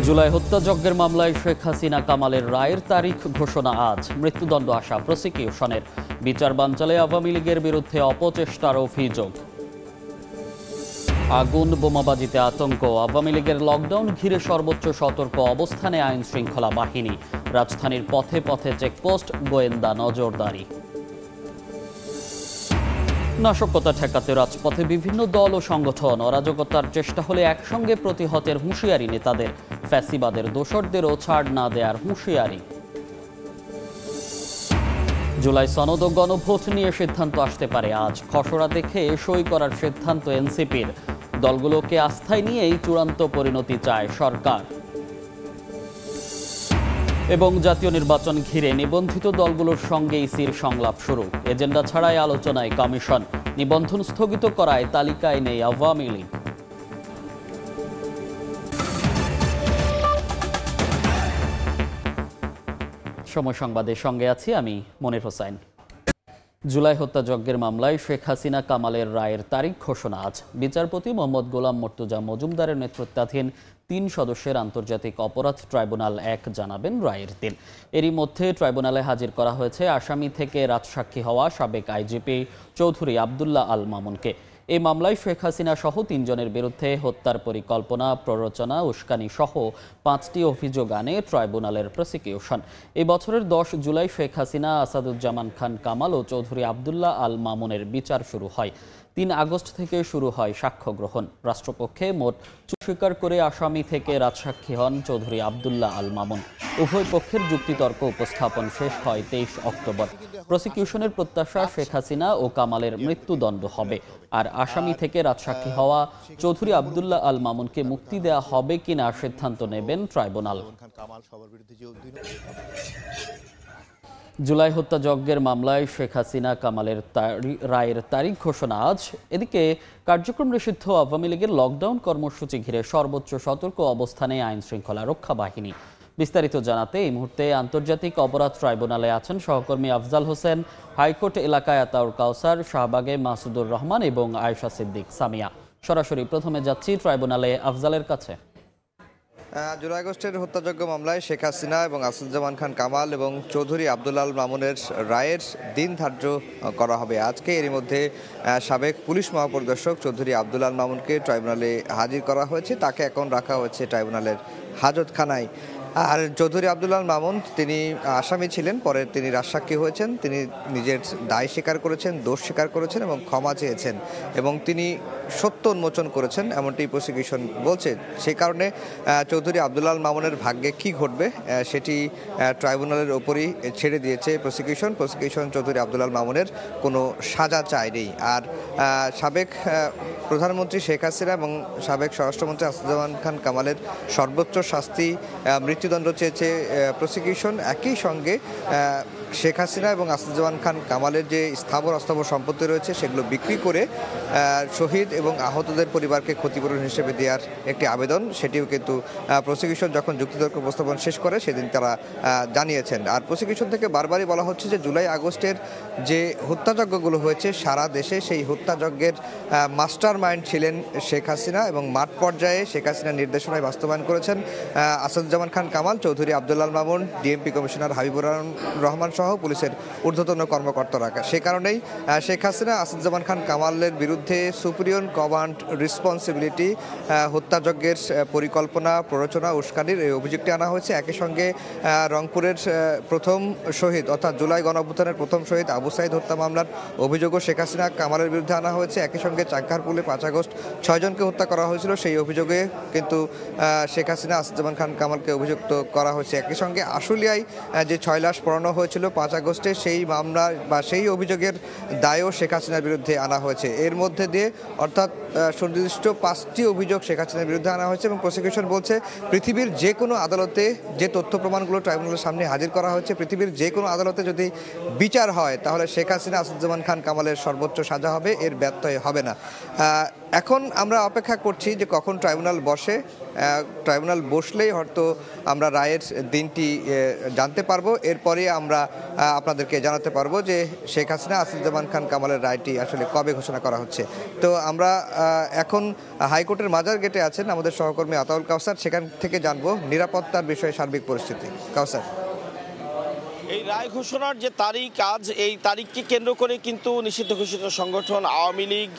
জুলাই হত্যাযজ্ঞের মামলায় শেখ হাসিনা কামালের রায়ের তারিখ ঘোষণা আজ। মৃত্যুদণ্ড আসা প্রসিকিউশনের। বিচার বানচালে আওয়ামী লীগের বিরুদ্ধে অপচেষ্টার অভিযোগ। আগুন বোমাবাজিতে আতঙ্ক। আওয়ামী লীগের লকডাউন ঘিরে সর্বোচ্চ সতর্ক অবস্থানে আইন শৃঙ্খলা বাহিনী। রাজধানীর পথে পথে চেকপোস্ট, গোয়েন্দা নজরদারি। নাশকতা ঠেকাতে রাজপথে বিভিন্ন দল ও সংগঠন। অরাজকতার চেষ্টা হলে একসঙ্গে প্রতিহতের হুঁশিয়ারি নেতাদের। ফ্যাসিবাদের দোসরদেরও ছাড় না দেয়ার হুঁশিয়ারি। জুলাই সনদ ও গণভোট নিয়ে সিদ্ধান্ত আসতে পারে আজ। খসড়া দেখে সই করার সিদ্ধান্ত এনসিপির। দলগুলোকে আস্থায় নিয়েই চূড়ান্ত পরিণতি চায় সরকার। এবং জাতীয় নির্বাচন ঘিরে নিবন্ধিত দলগুলোর সঙ্গে ইসির সংলাপ শুরু। এজেন্ডা ছাড়াই আলোচনায় কমিশন। নিবন্ধন স্থগিত করায় তালিকায় নেই আওয়ামী লীগ। সময় সংবাদের সঙ্গে আছি আমি মনির হোসেন। জুলাই হত্যাযজ্ঞের মামলায় শেখ হাসিনা কামালের রায়ের তারিখ ঘোষণা আজ। বিচারপতি মোহাম্মদ গোলাম মর্তুজা মজুমদারের নেতৃত্বাধীন ৩ সদস্যের আন্তর্জাতিক অপরাধ ট্রাইব্যুনাল ১ জানাবেন রায়ের দিন। এরই মধ্যে ট্রাইব্যুনালে হাজির করা হয়েছে আসামি থেকে রাজসাক্ষী হওয়া সাবেক আইজিপি চৌধুরী আবদুল্লাহ আল মামুনকে। এই মামলায় শেখ হাসিনা সহ ৩ জনের বিরুদ্ধে হত্যার পরিকল্পনা, প্ররোচনা, উস্কানি সহ ৫টি অভিযোগ আনে ট্রাইব্যুনালের প্রসিকিউশন। এই বছরের ১০ জুলাই শেখ হাসিনা, আসাদুজ্জামান খান কামাল ও চৌধুরী আবদুল্লাহ আল মামুনের বিচার শুরু হয়। ৩ আগস্ট থেকে শুরু হয় সাক্ষ্য গ্রহণ। রাষ্ট্রপক্ষে মোট স্বীকার করে আসামি থেকে রাজসাক্ষী হন চৌধুরী আবদুল্লাহ আল মামুন। উভয় পক্ষের যুক্তিতর্ক উপস্থাপন শেষ হয় ২৩ অক্টোবর। প্রসিকিউশনের প্রত্যাশা শেখ হাসিনা ও কামালের মৃত্যুদণ্ড হবে, আর আসামি থেকে রাজসাক্ষী হওয়া চৌধুরী আবদুল্লাহ আল মামুনকে মুক্তি দেওয়া হবে কিনা সিদ্ধান্ত নেবেন ট্রাইব্যুনাল। জুলাই হত্যাযজ্ঞের মামলায় শেখ হাসিনা কামালের রায়ের তারিখ ঘোষণা আজ। এদিকে কার্যক্রম নিষিদ্ধ আওয়ামী লীগের লকডাউন কর্মসূচি ঘিরে সর্বোচ্চ সতর্ক অবস্থানে আইন শৃঙ্খলা রক্ষা বাহিনী। বিস্তারিত জানাতে এই মুহূর্তে আন্তর্জাতিক অপরাধ ট্রাইব্যুনালে আছেন সহকর্মী আফজাল হোসেন, হাইকোর্ট এলাকায় আতাউর কাউসার, শাহবাগে মাসুদুর রহমান এবং আয়েশা সিদ্দিক সামিয়া। সরাসরি প্রথমে যাচ্ছি ট্রাইব্যুনালে আফজালের কাছে। জুলাই আগস্টের হত্যাযজ্ঞ মামলায় শেখ হাসিনা এবং আসাদুজ্জামান খান কামাল এবং চৌধুরী আবদুল্লাহ আল মামুনের রায়ের দিন ধার্য করা হবে আজকে। এরই মধ্যে সাবেক পুলিশ মহাপরিদর্শক চৌধুরী আবদুল্লাহ আল মামুনকে ট্রাইব্যুনালে হাজির করা হয়েছে। তাকে এখন রাখা হয়েছে ট্রাইব্যুনালের হাজতখানায়। আর চৌধুরী আবদুল্লাহ আল মামুন তিনি আসামি ছিলেন, পরে তিনি রাজসাক্ষী হয়েছেন। তিনি নিজের দায় স্বীকার করেছেন, দোষ স্বীকার করেছেন এবং ক্ষমা চেয়েছেন এবং তিনি সত্য উন্মোচন করেছেন, এমনটি প্রসিকিউশন বলছে। সেই কারণে চৌধুরী আবদুল্লাহ আল মামুনের ভাগ্যে কী ঘটবে সেটি ট্রাইব্যুনালের ওপরই ছেড়ে দিয়েছে প্রসিকিউশন চৌধুরী আবদুল্লাহ আল মামুনের কোনো সাজা চায়নি। আর সাবেক প্রধানমন্ত্রী শেখ হাসিনা এবং সাবেক স্বরাষ্ট্রমন্ত্রী আসাদুজ্জামান খান কামালের সর্বোচ্চ শাস্তি মৃত্যুদণ্ড চেয়েছে প্রসিকিউশন। একই সঙ্গে শেখ হাসিনা এবং আসাদুজ্জামান খান কামালের যে স্থাবর অস্থাবর সম্পত্তি রয়েছে সেগুলো বিক্রি করে শহীদ এবং আহতদের পরিবারকে ক্ষতিপূরণ হিসেবে দেওয়ার একটি আবেদন, সেটিও কিন্তু প্রসিকিউশন যখন যুক্তিতর্ক উপস্থাপন শেষ করে সেদিন তারা জানিয়েছেন। আর প্রসিকিউশন থেকে বারবারই বলা হচ্ছে যে জুলাই আগস্টের যে হত্যাযজ্ঞগুলো হয়েছে সারা দেশে, সেই হত্যাযজ্ঞের মাস্টার মাইন্ড ছিলেন শেখ হাসিনা এবং মাঠ পর্যায়ে শেখ হাসিনার নির্দেশনায় বাস্তবায়ন করেছেন আসাদুজ্জামান খান কামাল, চৌধুরী আবদুল্লাহ আল মামুন, ডিএমপি কমিশনার হাবিবুর রহমান সহ পুলিশের ঊর্ধ্বতন কর্মকর্তারা। সে কারণেই শেখ হাসিনা আসাদুজ্জামান খান কামালের বিরুদ্ধে সুপিরিয়র কমান্ড রেসপন্সিবিলিটি, হত্যাযজ্ঞের পরিকল্পনা, প্ররোচনা, উস্কানির এই অভিযোগটি আনা হয়েছে। একই সঙ্গে রংপুরের প্রথম শহীদ অর্থাৎ জুলাই গণঅভ্যুত্থানের প্রথম শহীদ আবু সাঈদ হত্যা মামলার অভিযোগও শেখ হাসিনা কামালের বিরুদ্ধে আনা হয়েছে। একই সঙ্গে চাকদারপুলে ৫ আগস্ট ৬ জনকে হত্যা করা হয়েছিল, সেই অভিযোগে কিন্তু শেখ হাসিনা আসাদুজ্জামান খান কামালকে অভিযুক্ত করা হয়েছে। একই সঙ্গে আশুলিয়ায় যে ৬ লাশ পড়ানো হয়েছিল ৫ আগস্টে, সেই মামলা বা সেই অভিযোগের দায়ও শেখ হাসিনার বিরুদ্ধে আনা হয়েছে। এর মধ্যে দিয়ে অর্থাৎ সুনির্দিষ্ট ৫টি অভিযোগ শেখ হাসিনার বিরুদ্ধে আনা হয়েছে এবং প্রসিকিউশন বলছে পৃথিবীর যে কোনো আদালতে যে তথ্য প্রমাণগুলো ট্রাইব্যুনালের সামনে হাজির করা হয়েছে, পৃথিবীর যে কোনো আদালতে যদি বিচার হয় তাহলে শেখ হাসিনা আসাদুজ্জামান খান কামালের সর্বোচ্চ সাজা হবে, এর ব্যর্থ হবে না। এখন আমরা অপেক্ষা করছি যে কখন ট্রাইব্যুনাল বসে। ট্রাইব্যুনাল বসলেই হয়তো আমরা রায়ের দিনটি জানতে পারবো। এরপরে আমরা আপনাদেরকে জানাতে পারবো যে শেখ হাসিনা আসাদুজ্জামান খান কামালের রায়টি আসলে কবে ঘোষণা করা হচ্ছে। তো আমরা এখন হাইকোর্টের মাজার গেটে আছেন আমাদের সহকর্মী আতাউল কাউসার, সেখান থেকে জানবো নিরাপত্তার বিষয়ে সার্বিক পরিস্থিতি। কাউসার, এই রায় ঘোষণার যে তারিখ, আজ এই তারিখকে কেন্দ্র করে কিন্তু নিষিদ্ধ ঘোষিত সংগঠন আওয়ামী লীগ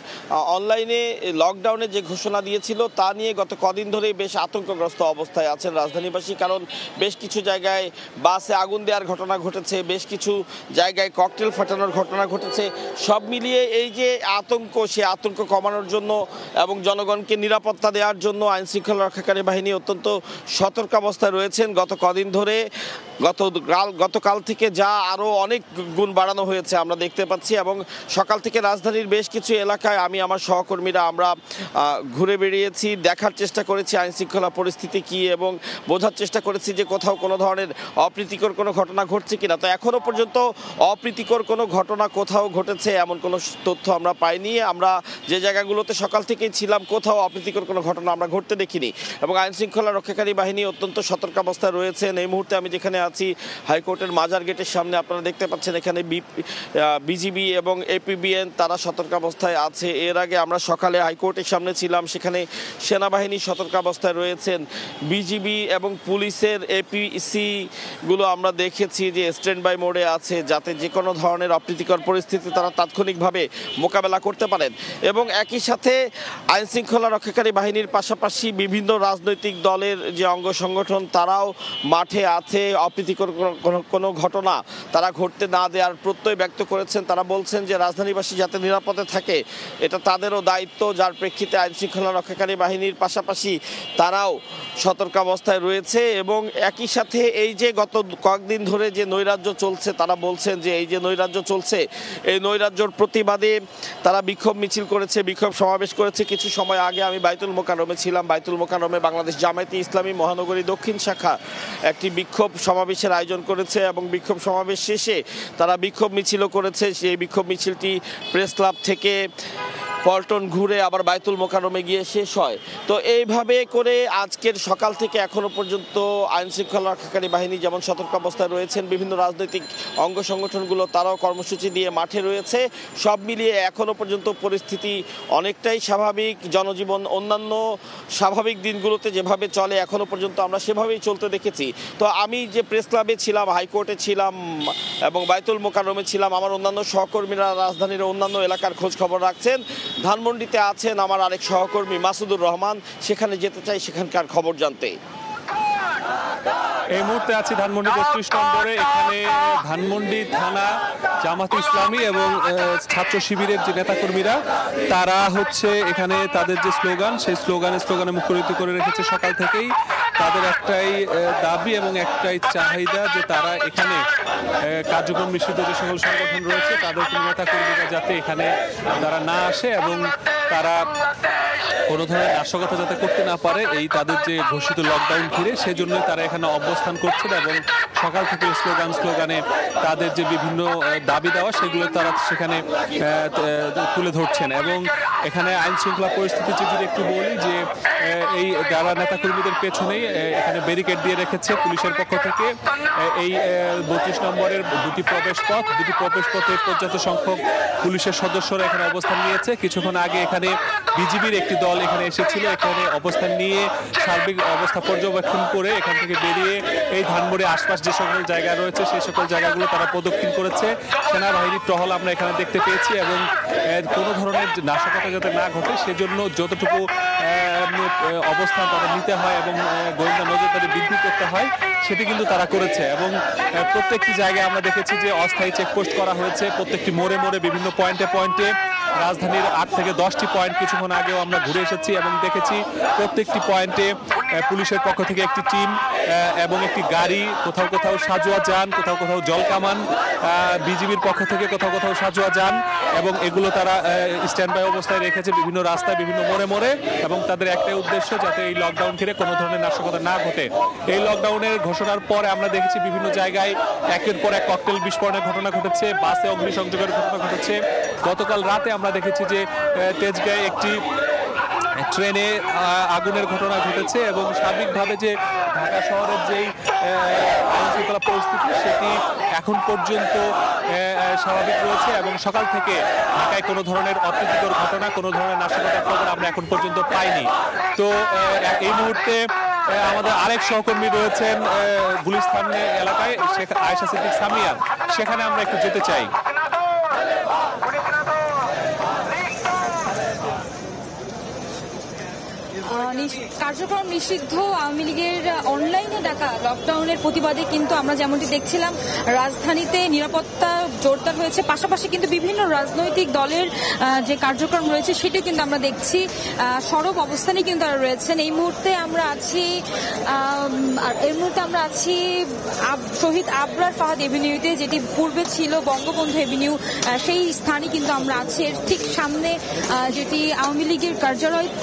অনলাইনে লকডাউনে যে ঘোষণা দিয়েছিল তা নিয়ে গত কদিন ধরেই বেশ আতঙ্কগ্রস্ত অবস্থায় আছেন রাজধানীবাসী। কারণ বেশ কিছু জায়গায় বাসে আগুন দেওয়ার ঘটনা ঘটেছে, বেশ কিছু জায়গায় ককটেল ফাটানোর ঘটনা ঘটেছে। সব মিলিয়ে এই যে আতঙ্ক, সে আতঙ্ক কমানোর জন্য এবং জনগণকে নিরাপত্তা দেওয়ার জন্য আইনশৃঙ্খলা রক্ষাকারী বাহিনী অত্যন্ত সতর্কাবস্থায় রয়েছেন। গত কদিন ধরে গতকাল থেকে যা আরও অনেক গুণ বাড়ানো হয়েছে আমরা দেখতে পাচ্ছি। এবং সকাল থেকে রাজধানীর বেশ কিছু এলাকায় আমি আমার সহকর্মীরা আমরা ঘুরে বেরিয়েছি, দেখার চেষ্টা করেছি আইনশৃঙ্খলা পরিস্থিতি কী এবং বোঝার চেষ্টা করেছি যে কোথাও কোনো ধরনের অপ্রীতিকর কোনো ঘটনা ঘটছে কিনা। তো এখনও পর্যন্ত অপ্রীতিকর কোনো ঘটনা কোথাও ঘটেছে এমন কোনো তথ্য আমরা পাইনি। আমরা যে জায়গাগুলোতে সকাল থেকেই ছিলাম কোথাও অপ্রীতিকর কোনো ঘটনা আমরা ঘটতে দেখিনি। এবং আইনশৃঙ্খলা রক্ষাকারী বাহিনী অত্যন্ত সতর্কাবস্থায় রয়েছেন। এই মুহূর্তে আমি যেখানে আছি হাইকোর্টের মাজার গেটের সামনে, আপনারা দেখতে পাচ্ছেন এখানে বিজিবি এবং এপিবিএন তারা সতর্কাবস্থায় আছে। এর আগে আমরা সকালে হাইকোর্টের সামনে ছিলাম, সেখানে সেনাবাহিনী সতর্কাবস্থায় রয়েছেন। বিজিবি এবং পুলিশের এপিসি গুলো আমরা দেখেছি যে স্ট্যান্ড বাই মোডে আছে, যাতে যে কোনো ধরনের অপ্রীতিকর পরিস্থিতি তারা তাৎক্ষণিকভাবে মোকাবেলা করতে পারেন। এবং একই সাথে আইনশৃঙ্খলা রক্ষাকারী বাহিনীর পাশাপাশি বিভিন্ন রাজনৈতিক দলের যে অঙ্গ সংগঠন তারাও মাঠে আছে। অপ্রীতিকর কোনো ঘটনা তারা ঘটতে না দেওয়ার প্রত্যয় ব্যক্ত করেছেন। তারা বলছেন যে রাজধানীবাসী যাতে নিরাপদে থাকে এটা তাদেরও দায়িত্ব, যার প্রেক্ষিতে আইনশৃঙ্খলা রক্ষাকারী বাহিনীর পাশাপাশি তারাও সতর্কাবস্থায় রয়েছে। এবং একই সাথে এই যে গত কয়েকদিন ধরে যে নৈরাজ্য চলছে, তারা বলছেন যে এই যে নৈরাজ্য চলছে এই নৈরাজ্যর প্রতিবাদে তারা বিক্ষোভ মিছিল করেছে, বিক্ষোভ সমাবেশ করেছে। কিছু সময় আগে আমি বাইতুল মোকাররমে ছিলাম। বাইতুল মোকাররমে বাংলাদেশ জামায়াতে ইসলামী মহানগরী দক্ষিণ শাখা একটি বিক্ষোভ সমাবেশের আয়োজন করেছে এবং বিক্ষোভ সমাবেশ শেষে তারা বিক্ষোভ মিছিলও করেছে। সেই বিক্ষোভ মিছিলটি প্রেস ক্লাব থেকে পল্টন ঘুরে আবার বাইতুল মোকাররমে গিয়ে শেষ হয়। তো এইভাবে করে আজকের সকাল থেকে এখনো পর্যন্ত আইনশৃঙ্খলা রক্ষাকারী বাহিনী যেমন সতর্কাবস্থায় রয়েছেন, বিভিন্ন রাজনৈতিক অঙ্গ সংগঠনগুলো তারাও কর্মসূচি দিয়ে মাঠে রয়েছে। সব মিলিয়ে এখনো পর্যন্ত পরিস্থিতি অনেকটাই স্বাভাবিক। জনজীবন অন্যান্য স্বাভাবিক দিনগুলোতে যেভাবে চলে এখনো পর্যন্ত আমরা সেভাবেই চলতে দেখেছি। তো আমি যে প্রেস ক্লাবে ছিলাম, হাইকোর্টে ছিলাম এবং বাইতুল মোকাররমে ছিলাম, আমার অন্যান্য সহকর্মীরা রাজধানীর অন্যান্য এলাকার খোঁজ খবর রাখছেন। ধানমন্ডিতে আছেন আমার আরেক সহকর্মী মাসুদুর রহমান, সেখানে যেতে চাই সেখানকার খবর জানতে। এই মুহূর্তে আছি ধানমন্ডি ৩৩ নম্বরে। এখানে ধানমন্ডি থানা জামাতে ইসলামী এবং ছাত্র শিবিরের যে নেতাকর্মীরা তারা হচ্ছে এখানে তাদের যে স্লোগান, সেই স্লোগানে মুখরিত করে রেখেছে সকাল থেকেই। তাদের একটাই দাবি এবং একটাই চাহিদা যে তারা এখানে কার্যক্রম নিষিদ্ধ যে সকল সংগঠন রয়েছে তাদের নেতাকর্মীরা যাতে এখানে তারা না আসে এবং তারা কোনো ধরনের নাশকতা যাতে করতে না পারে এই তাদের যে ঘোষিত লকডাউন ঘিরে, সেজন্য তারা এখানে অবস্থান করছেন এবং সকাল থেকে স্লোগানে তাদের যে বিভিন্ন দাবি দেওয়া সেগুলো তারা সেখানে তুলে ধরছেন। এবং এখানে আইন শৃঙ্খলা পরিস্থিতি যদি একটু বলি যে এই যারা নেতাকর্মীদের পেছনেই এখানে ব্যারিকেড দিয়ে রেখেছে পুলিশের পক্ষ থেকে। এই 32 নম্বরের দুটি প্রবেশ পথে পর্যাপ্ত সংখ্যক পুলিশের সদস্যরা এখানে অবস্থান নিয়েছে। কিছুক্ষণ আগে এখানে বিজিবির একটি দল এখানে এসেছিল, এখানে অবস্থান নিয়ে সার্বিক অবস্থা পর্যবেক্ষণ করে এখান থেকে বেরিয়ে এই ধানমন্ডির আশপাশ যে সকল জায়গা রয়েছে সেই সকল জায়গাগুলো তারা প্রদক্ষিণ করেছে। সেনাবাহিনীর টহল আমরা এখানে দেখতে পেয়েছি এবং কোনো ধরনের নাশকতা যাতে না ঘটে সেজন্য যতটুকু অবস্থান তাদের নিতে হয় এবং গোয়েন্দা নজরদারি বৃদ্ধি করতে হয় সেটি কিন্তু তারা করেছে। এবং প্রত্যেকটি জায়গায় আমরা দেখেছি যে অস্থায়ী চেকপোস্ট করা হয়েছে, প্রত্যেকটি মোড়ে বিভিন্ন পয়েন্টে রাজধানীর 8 থেকে 10টি পয়েন্ট কিছুক্ষণ আগেও আমরা ঘুরে এসেছি এবং দেখেছি প্রত্যেকটি পয়েন্টে পুলিশের পক্ষ থেকে একটি টিম এবং একটি গাড়ি, কোথাও সাজোয়া যান, কোথাও জলকামান, বিজিবির পক্ষ থেকে কোথাও সাজোয়া যান এবং এগুলো তারা স্ট্যান্ড বাই অবস্থায় রেখেছে বিভিন্ন রাস্তায় বিভিন্ন মোড়ে এবং তাদের একটাই উদ্দেশ্য যাতে এই লকডাউন ঘিরে কোনো ধরনের নাশকতা না ঘটে। এই লকডাউনের ঘোষণার পরে আমরা দেখেছি বিভিন্ন জায়গায় একের পর এক ককটেল বিস্ফোরণের ঘটনা ঘটেছে, বাসে অগ্নিসংযোগের ঘটনা ঘটেছে। গতকাল রাতে আমরা দেখেছি যে তেজগাঁয়ে একটি ট্রেনে আগুনের ঘটনা ঘটেছে এবং সার্বিকভাবে যে ঢাকা শহরের যেই আইনশৃঙ্খলা পরিস্থিতি সেটি এখন পর্যন্ত স্বাভাবিক রয়েছে এবং সকাল থেকে ঢাকায় কোনো ধরনের অপ্রীতিকর ঘটনা, কোনো ধরনের নাশকতার খবর আমরা এখন পর্যন্ত পাইনি। তো এই মুহূর্তে আমাদের আরেক সহকর্মী রয়েছেন গুলিস্তান এলাকায়, আয়েশা সিদ্দিক সামিয়া, সেখানে আমরা একটু যেতে চাই। কার্যক্রম নিষিদ্ধ আওয়ামী লীগের অনলাইনে ডাকা লকডাউনের প্রতিবাদে কিন্তু আমরা যেমনটি দেখছিলাম রাজধানীতে নিরাপত্তা জোরদার হয়েছে, পাশাপাশি কিন্তু বিভিন্ন রাজনৈতিক দলের যে কার্যক্রম রয়েছে সেটি কিন্তু আমরা দেখছি সরব অবস্থানে কিন্তু তারা রয়েছেন। এই মুহূর্তে আমরা আছি শহীদ আবরার ফাহাদ এভিনিউতে, যেটি পূর্বে ছিল বঙ্গবন্ধু এভিনিউ, সেই স্থানে কিন্তু আমরা আছি। এর ঠিক সামনে যেটি আওয়ামী লীগের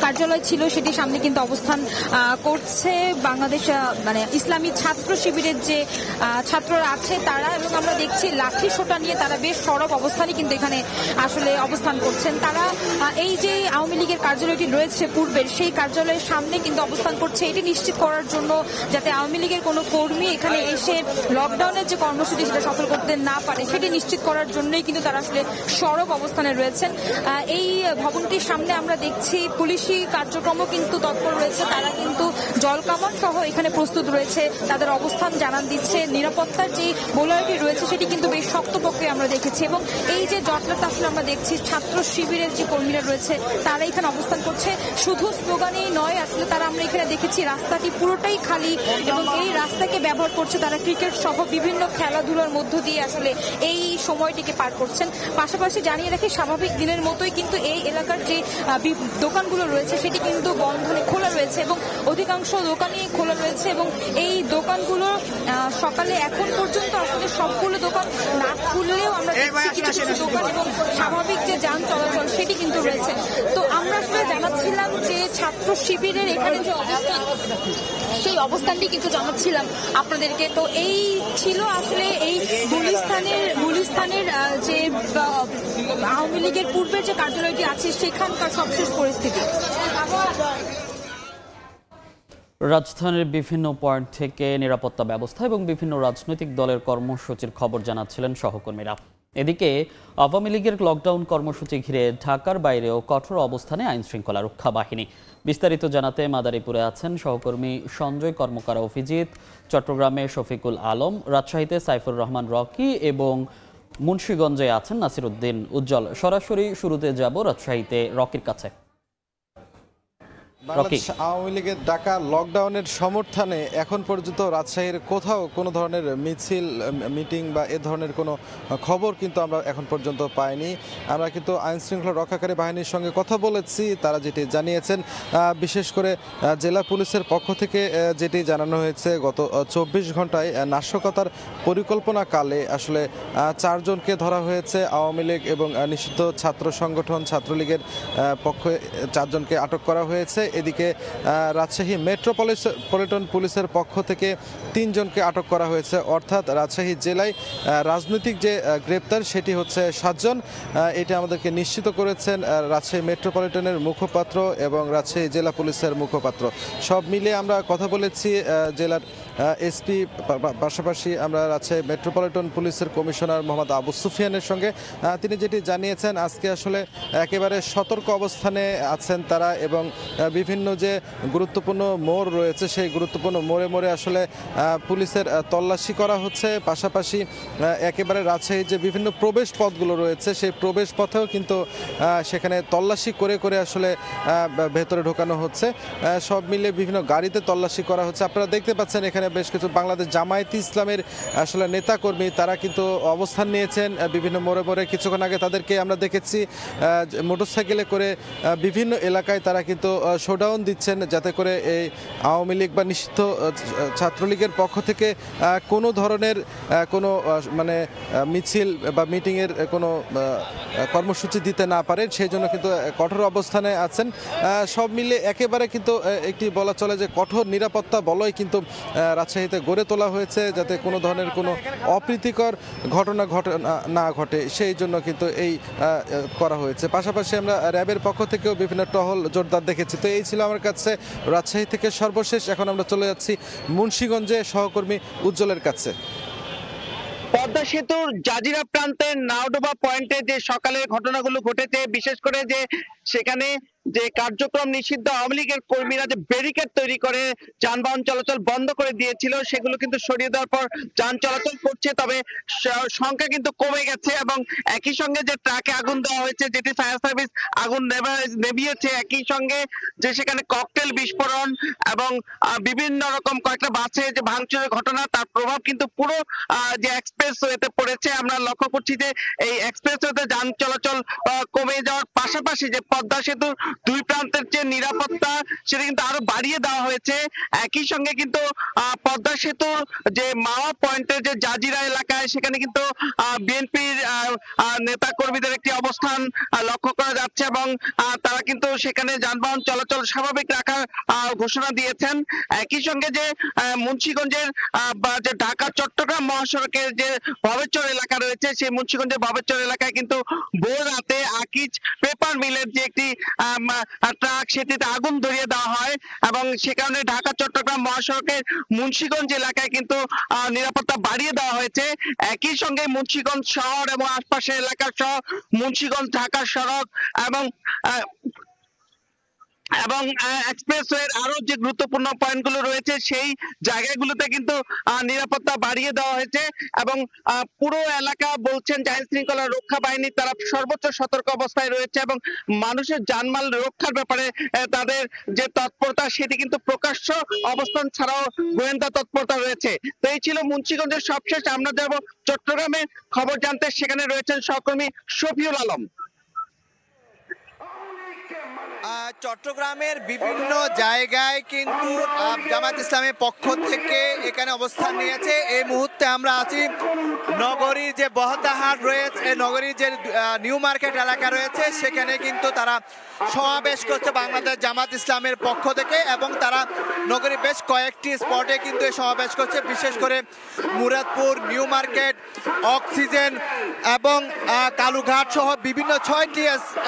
কার্যালয় ছিল সেটি সামনে কিন্তু অবস্থান করছে বাংলাদেশ ইসলামী ছাত্র শিবিরের যে ছাত্ররা আছে তারা, এবং আমরা দেখছি লাঠি সোটা নিয়ে তারা বেশ সরব অবস্থানে কিন্তু এখানে আসলে অবস্থান করছেন। তারা এই যে আওয়ামী লীগের কার্যালয়টি রয়েছে পূর্বের, সেই কার্যালয়ের সামনে কিন্তু অবস্থান করছে এটি নিশ্চিত করার জন্য যাতে আওয়ামী লীগের কোনো কর্মী এখানে এসে লকডাউনের যে কর্মসূচি সেটা সফল করতে না পারে সেটি নিশ্চিত করার জন্যই কিন্তু তারা আসলে সরব অবস্থানে রয়েছেন। এই ভবনটির সামনে আমরা দেখছি পুলিশি কার্যক্রমও কিন্তু তৎপর রয়েছে, তারা কিন্তু জলকামান সহ এখানে প্রস্তুত রয়েছে, তাদের অবস্থান জানান দিচ্ছে। নিরাপত্তার যে বলয়টি রয়েছে সেটি কিন্তু বেশ শক্তপোক্ত আমরা দেখেছি, এবং এই যে জটলাটা আসলে আমরা দেখছি ছাত্র শিবিরের যে কর্মীরা রয়েছে তারা এখানে অবস্থান করছে। শুধু স্লোগানেই নয়, আসলে তারা আমরা এখানে দেখেছি রাস্তাটি পুরোটাই খালি, এবং এই রাস্তাকে ব্যবহার করছে তারা ক্রিকেট সহ বিভিন্ন খেলাধুলার মধ্য দিয়ে আসলে এই সময়টিকে পার করছেন। পাশাপাশি জানিয়ে রাখি স্বাভাবিক দিনের মতোই কিন্তু এই এলাকার যে দোকানগুলো রয়েছে সেটি কিন্তু খোলা রয়েছে, এবং অধিকাংশ দোকানই খোলা রয়েছে, এবং এই দোকানগুলো সকালে এখন পর্যন্ত আসলে সবগুলো দোকান না খুললেও আমরা দেখছি কিছু কিছু দোকান এবং স্বাভাবিক যে যান চলাচল সেটি কিন্তু রয়েছে। তো আমরা আসলে জানাচ্ছিলাম যে ছাত্র শিবিরের এখানে যে অবস্থান সেই অবস্থানটি কিন্তু জানাচ্ছিলাম আপনাদেরকে। তো এই ছিল আসলে এই গুলিস্তানের যে আওয়ামী লীগের পূর্বের যে কার্যালয়টি আছে সেখানকার সবশেষ পরিস্থিতি। রাজধানীর বিভিন্ন পয়েন্ট থেকে নিরাপত্তা ব্যবস্থা এবং বিভিন্ন রাজনৈতিক দলের কর্মসূচির খবর জানাচ্ছিলেন সহকর্মীরা। এদিকে আওয়ামী লীগের লকডাউন কর্মসূচি ঘিরে ঢাকার বাইরেও কঠোর অবস্থানে আইনশৃঙ্খলা রক্ষা বাহিনী। বিস্তারিত জানাতে মাদারীপুরে আছেন সহকর্মী সঞ্জয় কর্মকার অভিজিৎ, চট্টগ্রামে শফিকুল আলম, রাজশাহীতে সাইফুর রহমান রকি এবং মুন্সিগঞ্জে আছেন নাসির উদ্দিন উজ্জ্বল। সরাসরি শুরুতে যাব রাজশাহীতে রকির কাছে। বাংলাদেশ আওয়ামী লীগের ডাকা লকডাউনের সমর্থনে এখন পর্যন্ত রাজশাহীর কোথাও কোনো ধরনের মিছিল, মিটিং বা এ ধরনের কোনো খবর কিন্তু আমরা এখন পর্যন্ত পাইনি। আমরা কিন্তু আইনশৃঙ্খলা রক্ষাকারী বাহিনীর সঙ্গে কথা বলেছি, তারা যেটি জানিয়েছেন, বিশেষ করে জেলা পুলিশের পক্ষ থেকে যেটি জানানো হয়েছে, গত 24 ঘন্টায় নাশকতার পরিকল্পনাকালে আসলে 4 জনকে ধরা হয়েছে। আওয়ামী লীগ এবং নিষিদ্ধ ছাত্র সংগঠন ছাত্রলীগের পক্ষে 4 জনকে আটক করা হয়েছে। এদিকে রাজশাহী মেট্রোপলিটন পুলিশের পক্ষ থেকে 3 জনকে আটক করা হয়েছে, অর্থাৎ রাজশাহী জেলায় রাজনৈতিক যে গ্রেপ্তার সেটি হচ্ছে 7 জন। এটা আমাদেরকে নিশ্চিত করেছেন রাজশাহী মেট্রোপলিটনের মুখপাত্র এবং রাজশাহী জেলা পুলিশের মুখপাত্র। সব মিলে আমরা কথা বলেছি জেলার এসপি, পাশাপাশি আমরা রাজশাহী মেট্রোপলিটন পুলিশের কমিশনার মোহাম্মদ আবু সুফিয়ানের সঙ্গে। তিনি যেটি জানিয়েছেন, আজকে আসলে একেবারে সতর্ক অবস্থানে আছেন তারা, এবং বিভিন্ন যে গুরুত্বপূর্ণ মোড় রয়েছে সেই গুরুত্বপূর্ণ মোড়ে মোড়ে আসলে পুলিশের তল্লাশি করা হচ্ছে। পাশাপাশি একেবারে রাজশাহীর যে বিভিন্ন প্রবেশ পথগুলো রয়েছে সেই প্রবেশ পথেও কিন্তু সেখানে তল্লাশি করে করে আসলে ভেতরে ঢোকানো হচ্ছে। সব মিলে বিভিন্ন গাড়িতে তল্লাশি করা হচ্ছে। আপনারা দেখতে পাচ্ছেন এখানে বেশ কিছু বাংলাদেশ জামায়াতে ইসলামের আসলে নেতাকর্মী তারা কিন্তু অবস্থান নিয়েছেন বিভিন্ন মোড়ে মোড়ে। কিছুক্ষণ আগে তাদেরকে আমরা দেখেছি মোটরসাইকেলে করে বিভিন্ন এলাকায় তারা কিন্তু শোডাউন দিচ্ছেন, যাতে করে এই আওয়ামী লীগ বা নিষিদ্ধ ছাত্রলীগের পক্ষ থেকে কোনো ধরনের কোনো মানে মিছিল বা মিটিংয়ের কোনো কর্মসূচি দিতে না পারে, সেই জন্য কিন্তু কঠোর অবস্থানে আছেন। সব মিলে একেবারে কিন্তু একটি বলা চলে যে কঠোর নিরাপত্তা বলয় কিন্তু রাজশাহীতে গড়ে তোলা হয়েছে, যাতে কোনো ধরনের কোনো অপ্রীতিকর ঘটনা না ঘটে, সেই জন্য কিন্তু এই করা হয়েছে। পাশাপাশি আমরা র্যাবের পক্ষ থেকেও বিভিন্ন টহল জোরদার দেখেছি। তো এই ছিল আমার কাছে রাজশাহী থেকে সর্বশেষ। এখন আমরা চলে যাচ্ছি মুন্সিগঞ্জে সহকর্মী উজ্জ্বলের কাছে। পদ্মা সেতুর জাজিরা প্রান্তের নাওডোবা পয়েন্টে যে সকালের ঘটনাগুলো ঘটেছে, বিশেষ করে যে সেখানে যে কার্যক্রম নিষিদ্ধ আওয়ামী লীগের কর্মীরা যে ব্যারিকেড তৈরি করে যানবাহন চলাচল বন্ধ করে দিয়েছিল, সেগুলো কিন্তু সরিয়ে দেওয়ার পর যান চলাচল করছে। তবে সংখ্যা কিন্তু কমে গেছে এবং একই সঙ্গে যে ট্রাকে আগুন দেওয়া হয়েছে, যেটি ফায়ার সার্ভিস আগুন নেভিয়েছে, একই সঙ্গে যে সেখানে ককটেল বিস্ফোরণ এবং বিভিন্ন রকম কয়েকটা বাসে যে ভাঙচুরের ঘটনা, তার প্রভাব কিন্তু পুরো যে এক্সপ্রেসওয়েতে পড়েছে। আমরা লক্ষ্য করছি যে এই এক্সপ্রেসওয়েতে যান চলাচল কমে যাওয়ার পাশাপাশি যে পদ্মা সেতুর দুই প্রান্তের যে নিরাপত্তা, সেটা কিন্তু আরো বাড়িয়ে দেওয়া হয়েছে। একই সঙ্গে কিন্তু পদ্মা সেতুর যে মাওয়া পয়েন্টের যে জাজিরা এলাকায়, সেখানে কিন্তু বিএনপির নেতা কর্মীদের একটি অবস্থান লক্ষ্য করা যাচ্ছে এবং তারা কিন্তু সেখানে যানবাহন চলাচল স্বাভাবিক রাখার ঘোষণা দিয়েছেন। একই সঙ্গে যে মুন্সিগঞ্জের যে ঢাকা চট্টগ্রাম মহাসড়কের যে ভবেরচর এলাকা রয়েছে, সেই মুন্সিগঞ্জের ভবেরচর এলাকায় কিন্তু ভোর রাতে আকিজ পেপার মিলের যে একটি ট্রাক, সেটিতে আগুন ধরিয়ে দেওয়া হয় এবং সে কারণে ঢাকা চট্টগ্রাম মহাসড়কের মুন্সিগঞ্জ এলাকায় কিন্তু নিরাপত্তা বাড়িয়ে দেওয়া হয়েছে। একই সঙ্গে মুন্সিগঞ্জ শহর এবং আশপাশের এলাকা সহ মুন্সিগঞ্জ ঢাকা সড়ক এবং এক্সপ্রেসওয়ের আরো যে গুরুত্বপূর্ণ পয়েন্টগুলো রয়েছে, সেই জায়গাগুলোতে কিন্তু নিরাপত্তা বাড়িয়ে দেওয়া হয়েছে এবং পুরো এলাকা বলছেন যে আইন শৃঙ্খলা রক্ষা বাহিনী তারা সর্বোচ্চ সতর্ক অবস্থায় রয়েছে এবং মানুষের জানমাল রক্ষার ব্যাপারে তাদের যে তৎপরতা, সেটি কিন্তু প্রকাশ্য অবস্থান ছাড়াও গোয়েন্দা তৎপরতা রয়েছে। তো এই ছিল মুন্সিগঞ্জের সবশেষ। আমরা যাব চট্টগ্রামে খবর জানতে, সেখানে রয়েছেন সহকর্মী শফিউল আলম। চট্টগ্রামের বিভিন্ন জায়গায় কিন্তু জামাত ইসলামের পক্ষ থেকে এখানে অবস্থান নিয়েছে। এই মুহূর্তে আমরা আছি নগরীর যে বহদ্দাহাট রয়েছে, নগরীর যে নিউ মার্কেট এলাকা রয়েছে, সেখানে কিন্তু তারা সমাবেশ করছে বাংলাদেশ জামাত ইসলামের পক্ষ থেকে এবং তারা নগরীর বেশ কয়েকটি স্পটে কিন্তু এই সমাবেশ করছে, বিশেষ করে মুরাদপুর, নিউ মার্কেট, অক্সিজেন এবং কালুঘাট সহ বিভিন্ন 6টি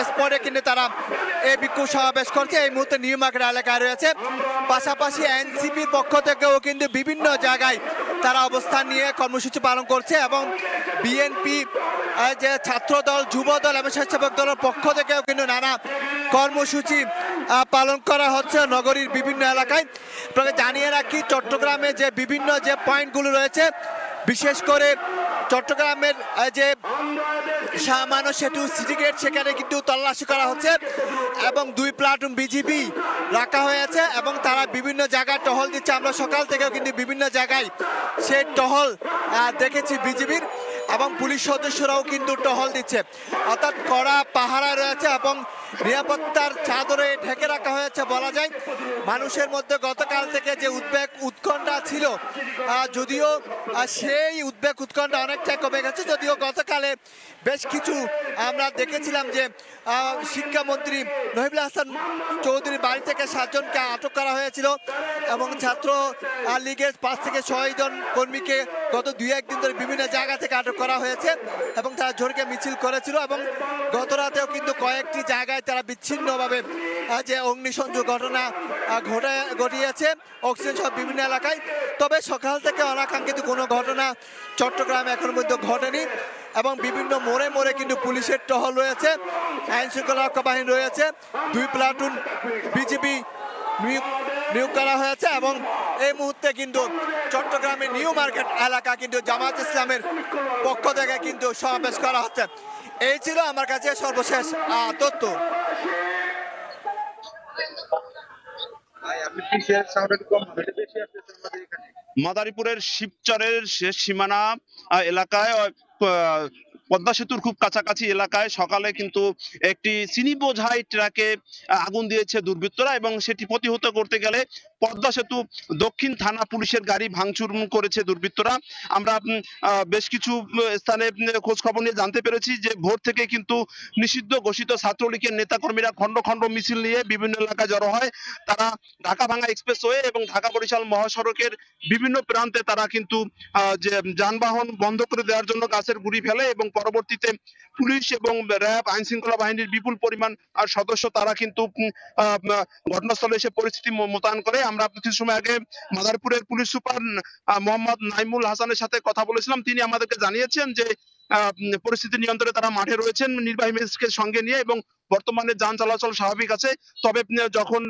স্পটে কিন্তু তারা এই বিক্ষোভ সমাবেশ করছে। এই মুহূর্তে নিউ মার্কেট এলাকায় রয়েছে। পাশাপাশি এনসিপির পক্ষ থেকেও কিন্তু বিভিন্ন জায়গায় তারা অবস্থান নিয়ে কর্মসূচি পালন করছে এবং বিএনপি যে ছাত্র দল, যুব দল এবং স্বেচ্ছাসেবক দলের পক্ষ থেকেও কিন্তু নানা কর্মসূচি পালন করা হচ্ছে নগরীর বিভিন্ন এলাকায়। জানিয়ে রাখি, চট্টগ্রামে যে বিভিন্ন যে পয়েন্টগুলো রয়েছে, বিশেষ করে চট্টগ্রামের যে শাহমানো সেতু সিটি গেট, সেখানে কিন্তু তল্লাশি করা হচ্ছে এবং 2 প্লাটুন বিজিবি রাখা হয়েছে এবং তারা বিভিন্ন জায়গায় টহল দিচ্ছে। আমরা সকাল থেকেও কিন্তু বিভিন্ন জায়গায় সেই টহল দেখেছি বিজিবির এবং পুলিশ সদস্যরাও কিন্তু টহল দিচ্ছে, অর্থাৎ কড়া পাহারা রয়েছে এবং নিরাপত্তার চাদরে ঢেকে রাখা হয়েছে বলা যায়। মানুষের মধ্যে গতকাল থেকে যে উদ্বেগ উৎকণ্ঠা ছিল, যদিও সেই উদ্বেগ উৎকণ্ঠা অনেকটাই কমে গেছে। যদিও গতকালে বেশ কিছু আমরা দেখেছিলাম যে শিক্ষামন্ত্রী নহিবুল হাসান চৌধুরীর বাড়ি থেকে 7 জনকে আটক করা হয়েছিল এবং ছাত্র লীগের 5 থেকে 6 জন কর্মীকে গত 2-1 দিন ধরে বিভিন্ন জায়গা থেকে আটক করা হয়েছে এবং তারা জোরকে মিছিল করেছিল এবং গত রাতেও কিন্তু কয়েকটি জায়গায় তারা বিচ্ছিন্নভাবে যে অগ্নিসংযোগ ঘটনা ঘটিয়েছে অক্সিজেন সহ বিভিন্ন এলাকায়। তবে সকাল থেকে অনাকাঙ্ক্ষিত কোনো ঘটনা চট্টগ্রামে এখন পর্যন্ত ঘটেনি এবং বিভিন্ন মোড়ে মোড়ে কিন্তু পুলিশের টহল রয়েছে, আইন শৃঙ্খলা রক্ষা বাহিনী রয়েছে, 2 প্লাটুন বিজিবি নিয়োগ করা হয়েছে এবং এই মুহূর্তে কিন্তু চট্টগ্রামের নিউ মার্কেট এলাকা কিন্তু জামাত ইসলামের পক্ষ থেকে কিন্তু সমাবেশ করা হচ্ছে। এই ছিল আমার কাছে সর্বশেষ তথ্য। মাদারীপুরের শিবচরের শেষ সীমানা এলাকায় পদ্মা সেতুর খুব কাছাকাছি এলাকায় সকালে কিন্তু একটি চিনি বোঝাই ট্রাকে আগুন দিয়েছে দুর্বৃত্তরা এবং সেটি প্রতিহত করতে গেলে পদ্মা সেতু দক্ষিণ থানা পুলিশের গাড়ি ভাঙচুর করেছে দুর্বৃত্তরা। আমরা বেশ কিছু স্থানে খোঁজ খবর নিয়ে জানতে পেরেছি যে ভোর থেকে কিন্তু নিষিদ্ধ ঘোষিত ছাত্রলীগের নেতাকর্মীরা খন্ড খন্ড মিছিল নিয়ে বিভিন্ন এলাকায় জড়ো হয়। তারা ঢাকা ভাঙ্গা এক্সপ্রেসওয়ে এবং ঢাকা বরিশাল মহাসড়কের বিভিন্ন প্রান্তে তারা কিন্তু যে যানবাহন বন্ধ করে দেওয়ার জন্য গাছের গুঁড়ি ফেলে এবং পরবর্তীতে পুলিশ এবং র্যাব আইন শৃঙ্খলা বাহিনীর বিপুল পরিমাণ সদস্য তারা কিন্তু ঘটনাস্থলে এসে পরিস্থিতি মোতায়েন করে। আমরা কিছু সময় আগে মাদারীপুরের পুলিশ সুপার মোহাম্মদ নাইমুল হাসানের সাথে কথা বলেছিলাম। তিনি আমাদেরকে জানিয়েছেন যে পরিস্থিতি নিয়ন্ত্রণে তারা মাঠে রয়েছেন নির্বাহী ম্যাজিস্ট্রেটকে সঙ্গে নিয়ে এবং বর্তমানে যান চলাচল স্বাভাবিক আছে। তবে যখন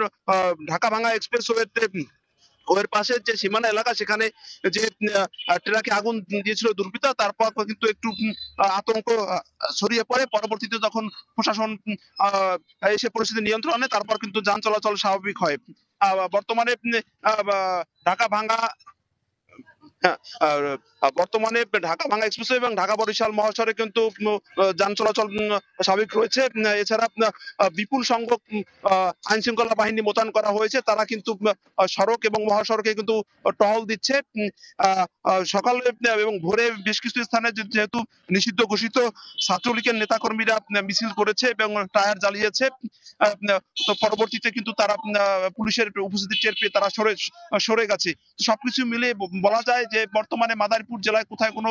ঢাকা ভাঙ্গা এক্সপ্রেসওয়েতে ওর পাশে যে সীমানা এলাকা সেখানে যে ট্রাকে আগুন দিয়েছিল দুর্বৃত্তরা তারপর কিন্তু একটু আতঙ্ক ছড়িয়ে পড়ে। পরবর্তীতে যখন প্রশাসন এসে পরিস্থিতি নিয়ন্ত্রণে তারপর কিন্তু যান চলাচল স্বাভাবিক হয়। বর্তমানে ঢাকা ভাঙ্গা ঢাকা ভাঙ্গা এক্সপ্রেসওয়ে এবং ঢাকা বরিশাল মহাসড়কে কিন্তু যান চলাচল স্বাভাবিক রয়েছে। এছাড়া বিপুল সংখ্যক আইন শৃঙ্খলা বাহিনী মোতায়েন করা হয়েছে। তারা কিন্তু সড়ক এবং মহাসড়কে কিন্তু টহল দিচ্ছে। সকালে এবং ভোরে বেশ কিছু স্থানে যেহেতু নিষিদ্ধ ঘোষিত ছাত্রলীগের নেতাকর্মীরা মিছিল করেছে এবং টায়ার জ্বালিয়েছে, তো পরবর্তীতে কিন্তু তারা পুলিশের উপস্থিতি টের পেয়ে তারা সরে গেছে। সবকিছু মিলে বলা যায় যে বর্তমানে মাদারীপুর জেলায় কোথায় কোনো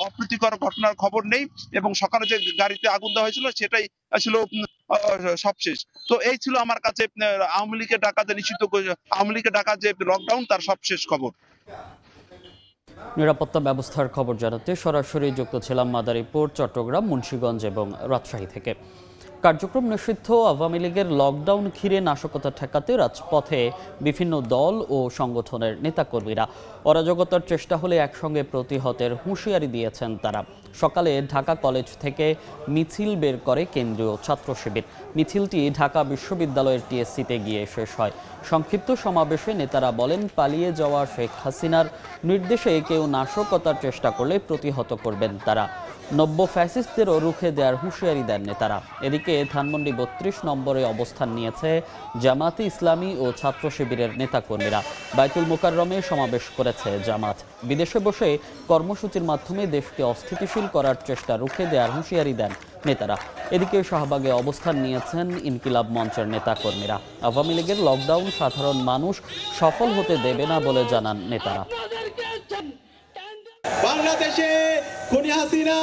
অপ্রীতিকর ঘটনার খবর নেই এবং সকালে যে গাড়িতে আগুন দেওয়া হয়েছিল সেটাই ছিল সবশেষ। তো এই ছিল আমার কাছে আওয়ামী লীগের ডাকা যে নিষিদ্ধ আওয়ামী লীগের ডাকা যে লকডাউন তার সবশেষ খবর। নিরাপত্তা ব্যবস্থার খবর জানাতে সরাসরি যুক্ত ছিলাম মাদারীপুর, চট্টগ্রাম, মুন্সিগঞ্জ এবং রাজশাহী থেকে। কার্যক্রম নিষিদ্ধ আওয়ামী লীগের লকডাউন ঘিরে নাশকতা ঠেকাতে রাজপথে বিভিন্ন দল ও সংগঠনের নেতাকর্মীরা। অরাজকতার চেষ্টা হলে একসঙ্গে প্রতিহতের হুঁশিয়ারি দিয়েছেন তারা। সকালে ঢাকা কলেজ থেকে মিছিল বের করে কেন্দ্রীয় ছাত্র শিবির। মিছিলটি ঢাকা বিশ্ববিদ্যালয়ের টিএসসিতে গিয়ে শেষ হয়। সংক্ষিপ্ত সমাবেশে নেতারা বলেন, পালিয়ে যাওয়া শেখ হাসিনার নির্দেশে কেউ নাশকতার চেষ্টা করলে প্রতিহত করবেন তারা। নব্য ফ্যাসিস্টদেরও রুখে দেওয়ার হুঁশিয়ারি দেন নেতারা। এদিকে ধানমন্ডি ৩২ নম্বরে অবস্থান নিয়েছে জামাতে ইসলামী ও ছাত্র শিবিরের নেতাকর্মীরা। বাইতুল মোকাররমে সমাবেশ করেছে জামাত। বিদেশে বসে কর্মসূচির মাধ্যমে দেশকে অস্থিতিশীল করার চেষ্টা রুখে দেওয়ার হুঁশিয়ারি দেন নেতারা। এদিকে শাহবাগে অবস্থান নিয়েছেন ইনকিলাব মঞ্চের নেতাকর্মীরা। আওয়ামী লীগের লকডাউন সাধারণ মানুষ সফল হতে দেবে না বলে জানান নেতারা। বাংলাদেশে খুনি হাসিনা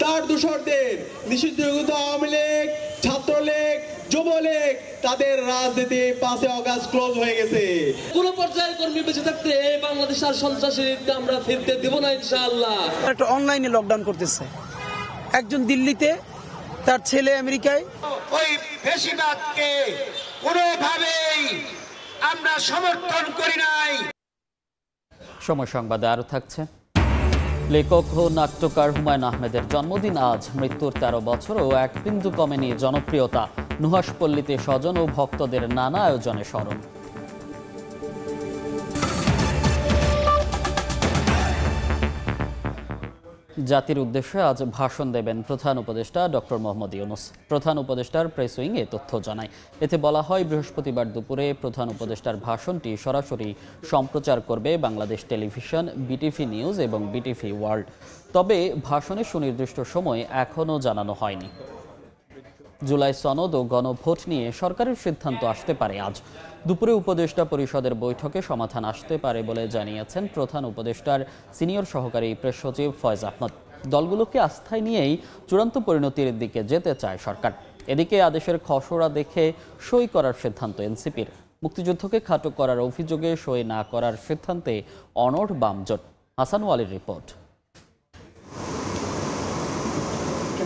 তার দূষরদের নিষিদ্ধ আওয়ামী লীগ, ছাত্রলীগ, যুবলীগ তাদের রাজনীতি 5 আগস্ট ক্লোজ হয়ে গেছে। কোন পর্যায়ে কর্মী বেঁচে থাকতে এই বাংলাদেশ আর সন্ত্রাসীদেরকে আমরা ফিরতে দেব না ইনশাআল্লাহ। একটা অনলাইনে লকডাউন করতেছে, একজন দিল্লিতে, তার ছেলে আমেরিকায়। ওই ফ্যাসিবাদকে কোনোভাবেই আমরা সমর্থন করি নাই। সময় সংবাদে আরো থাকছে। লেখক ও নাট্যকার হুমায়ুন আহমেদের জন্মদিন আজ। মৃত্যুর 13 বছরও এক বিন্দু কমেনি জনপ্রিয়তা। নুহাশপল্লীতে স্বজন ও ভক্তদের নানা আয়োজনে স্মরণ। জাতির উদ্দেশ্যে আজ ভাষণ দেবেন প্রধান উপদেষ্টা ডক্টর মোহাম্মদ ইউনূস। প্রধান উপদেষ্টার প্রেস উইং এ তথ্য জানায়। এতে বলা হয়, বৃহস্পতিবার দুপুরে প্রধান উপদেষ্টার ভাষণটি সরাসরি সম্প্রচার করবে বাংলাদেশ টেলিভিশন, বিটিভি নিউজ এবং বিটিভি ওয়ার্ল্ড। তবে ভাষণের সুনির্দিষ্ট সময় এখনও জানানো হয়নি। জুলাই সনদ ও গণভোট নিয়ে সরকারের সিদ্ধান্ত আসতে পারে আজ। দুপুরে উপদেষ্টা পরিষদের বৈঠকে সমাধান আসতে পারে বলে জানিয়েছেন প্রধান উপদেষ্টার সিনিয়র সহকারী প্রেস সচিব ফয়েজ আহমদ। দলগুলোকে আস্থায় নিয়েই চূড়ান্ত পরিণতির দিকে যেতে চায় সরকার। এদিকে আদেশের খসড়া দেখে সই করার সিদ্ধান্ত এনসিপির। মুক্তিযুদ্ধকে খাটো করার অভিযোগে সই না করার সিদ্ধান্তে অনড় বামজোট। হাসান ওয়ালির রিপোর্ট।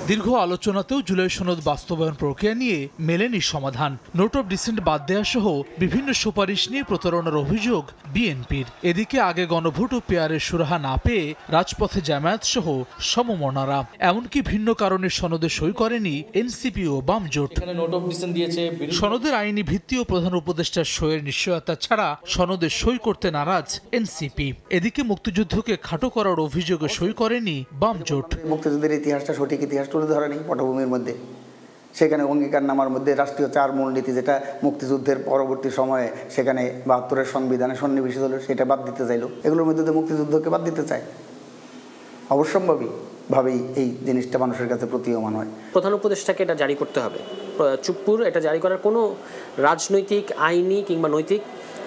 দীর্ঘ আলোচনাতেও জুলাই সনদ বাস্তবায়ন প্রক্রিয়া নিয়ে মেলেনি সমাধান। নোট অফ ডিসেন্ট বাদ দেওয়া সহ বিভিন্ন সুপারিশ নিয়ে প্রতারণার অভিযোগ বিএনপির। এদিকে আগে গণভোট ও পেয়ারের সুরাহা না পেয়ে রাজপথে জামায়াত সহ সমমনারা, এমনকি ভিন্ন কারণে সনদে সই করেনি এনসিপি ও বাম জোট। সনদের আইনি ভিত্তি ও প্রধান উপদেষ্টার সইয়ের নিশ্চয়তা ছাড়া সনদে সই করতে নারাজ এনসিপি। এদিকে মুক্তিযুদ্ধকে খাটো করার অভিযোগে সই করেনি বাম জোট। মুক্তিযুদ্ধের ইতিহাসটা সঠিক ইতিহাস তুলে ধরা নেই পটভূমির মধ্যে। সেখানে অঙ্গীকারনামার মধ্যে রাষ্ট্রীয় 4 মূলনীতি, যেটা মুক্তিযুদ্ধের পরবর্তী সময়ে সেখানে 72-এর সংবিধানে সন্নিবেশিত হলো, সেটা বাদ দিতে চাইলো। এগুলোর মধ্যে তো মুক্তিযুদ্ধকে বাদ দিতে চায়। অবশ্যম্ভাবীভাবেই এই জিনিসটা মানুষের কাছে প্রতীয়মান হয়। প্রধান উপদেষ্টাকে এটা জারি করতে হবে। চুপ্পুর এটা জারি করার কোনো রাজনৈতিক, আইনি কিংবা নৈতিক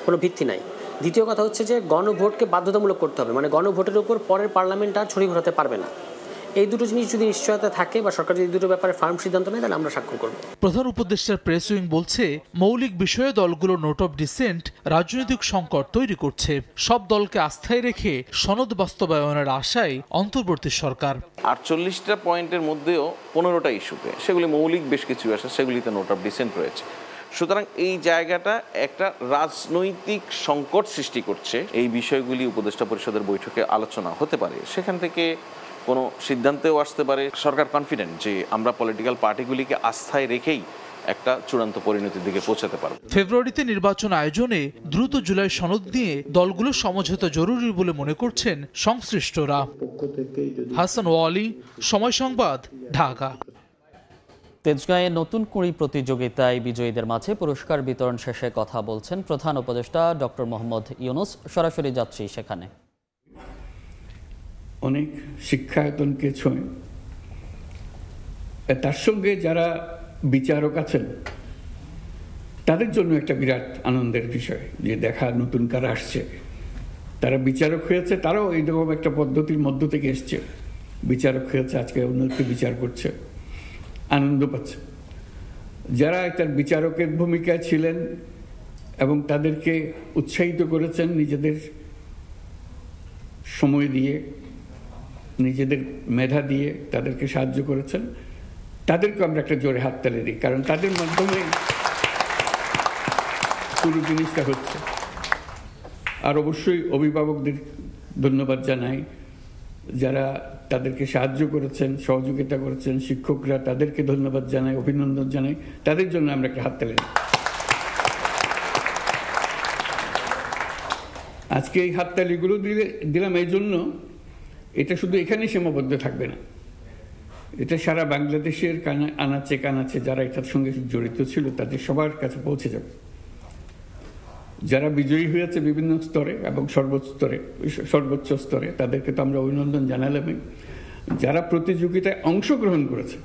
কোনো ভিত্তি নাই। দ্বিতীয় কথা হচ্ছে যে গণভোটকে বাধ্যতামূলক করতে হবে, মানে গণভোটের উপর পরের পার্লামেন্ট আর ছড়ি ঘোরাতে পারবে না। এই দুটো জিনিস যদি নিশ্চয়তা থাকে বা সরকার যদি দুটো ব্যাপারে ফার্ম সিদ্ধান্ত নেয়, তাহলে আমরা স্বাক্ষর করব। প্রধান উপদেষ্টার প্রেস উইং বলছে, মৌলিক বিষয়ে দলগুলো নোট অফ ডিসেন্ট রাজনৈতিক সংকট তৈরি করছে। সব দলকে আস্থায় রেখে সনদ বাস্তবায়নের আশায় অন্তর্বর্তী সরকার। 48টা পয়েন্টের মধ্যেও 15টা ইস্যুতে, সেগুলি মৌলিক বেশ কিছু আছে, সেগুলিতে নোট অফ ডিসেন্ট রয়েছে। সুতরাং এই জায়গাটা একটা রাজনৈতিক সংকট সৃষ্টি করছে। এই বিষয়গুলি উপদেষ্টা পরিষদের বৈঠকে আলোচনা হতে পারে, সেখান থেকে কোনো সিদ্ধান্তেও আসতে পারে। সরকার কনফিডেন্ট যে আমরা পলিটিক্যাল পার্টিগুলিকে আস্থায় রেখেই একটা চূড়ান্ত পরিণতির দিকে পৌঁছাতে পারব। ফেব্রুয়ারিতে নির্বাচন আয়োজনে দ্রুত জুলাই সনদ নিয়ে দলগুলো সমঝোতা জরুরি বলে মনে করছেন সংশ্লিষ্টরা। হাসান ওয়ালি, সময় সংবাদ, ঢাকা। তেজগাঁয়ে নতুন কুঁড়ি প্রতিযোগিতায় বিজয়ীদের মাঝে পুরস্কার বিতরণ শেষে কথা বলছেন প্রধান উপদেষ্টা ডক্টর মোহাম্মদ ইউনূস। সরাসরি যাচ্ছি সেখানে। অনেক শিক্ষায়তনকে ছোঁয়, তার সঙ্গে যারা বিচারক আছেন তাদের জন্য একটা বিরাট আনন্দের বিষয় যে দেখা নতুন কারা আসছে, তারা বিচারক হয়েছে, তারাও এইরকম একটা পদ্ধতির মধ্য থেকে এসছে, বিচারক হয়েছে, আজকে অন্যকে বিচার করছে, আনন্দ পাচ্ছে। যারা একটা বিচারকের ভূমিকায় ছিলেন এবং তাদেরকে উৎসাহিত করেছেন নিজেদের সময় দিয়ে, নিজেদের মেধা দিয়ে তাদেরকে সাহায্য করেছেন, তাদেরকে আমরা একটা জোরে হাততালি দিই, কারণ তাদের মাধ্যমে পুরো জিনিসটা হচ্ছে। আর অবশ্যই অভিভাবকদের ধন্যবাদ জানাই, যারা তাদেরকে সাহায্য করেছেন, সহযোগিতা করেছেন, শিক্ষকরা, তাদেরকে ধন্যবাদ জানাই, অভিনন্দন জানাই, তাদের জন্য আমরা একটা হাততালি দিই। আজকে এই হাততালিগুলো দিলাম এই জন্য, এটা শুধু এখানেই সীমাবদ্ধ থাকবে না, এটা সারা বাংলাদেশের আনাচে কানাচে যারা এটার সঙ্গে জড়িত ছিল তাদের সবার কাছে পৌঁছে যাবে। যারা বিজয়ী হয়েছে বিভিন্ন স্তরে এবং সর্বোচ্চ স্তরে তাদেরকে তো আমরা অভিনন্দন জানালামই। যারা প্রতিযোগিতায় অংশগ্রহণ করেছে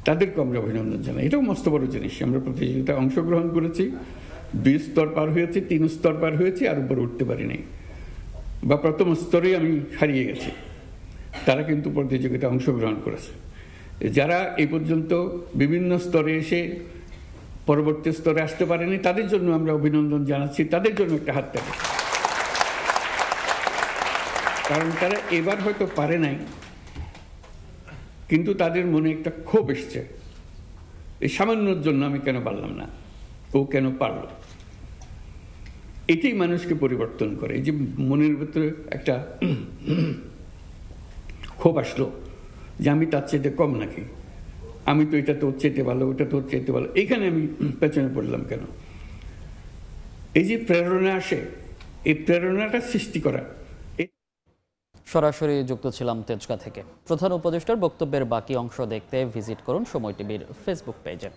তাদেরকে আমরা অভিনন্দন জানাই। এটাও মস্ত বড় জিনিস। আমরা প্রতিযোগিতায় অংশগ্রহণ করেছি, 2 স্তর পার হয়েছি, 3 স্তর পার হয়েছি, আর উপরে উঠতে পারি নাই, বা প্রথম স্তরেই আমি হারিয়ে গেছি। তারা কিন্তু প্রতিযোগিতায় অংশগ্রহণ করেছে। যারা এই পর্যন্ত বিভিন্ন স্তরে এসে পরবর্তী স্তরে আসতে পারেনি তাদের জন্য আমরা অভিনন্দন জানাচ্ছি, তাদের জন্য একটা হাততালি। কারণ তারা এবার হয়তো পারে নাই, কিন্তু তাদের মনে একটা ক্ষোভ এসছে, এই সামান্যর জন্য আমি কেন পারলাম না, ও কেন পারল। এটাই মানুষকে পরিবর্তন করে। এই যে মনের ভেতরে একটা ক্ষোভ আসলো যে আমি তার চেয়ে কম নাকি, আমি তো এটা তোর চেয়ে ভালো, ওটা তোর চেয়ে ভালো, এইখানে আমি পেছনে পড়লাম কেন। এই যে প্রেরণা আসে, এই প্রেরণাটা সৃষ্টি করা। সরাসরি যুক্ত ছিলাম তেজগাঁ থেকে। প্রধান উপদেষ্টার বক্তব্যের বাকি অংশ দেখতে ভিজিট করুন সময় টিভির ফেসবুক পেজে।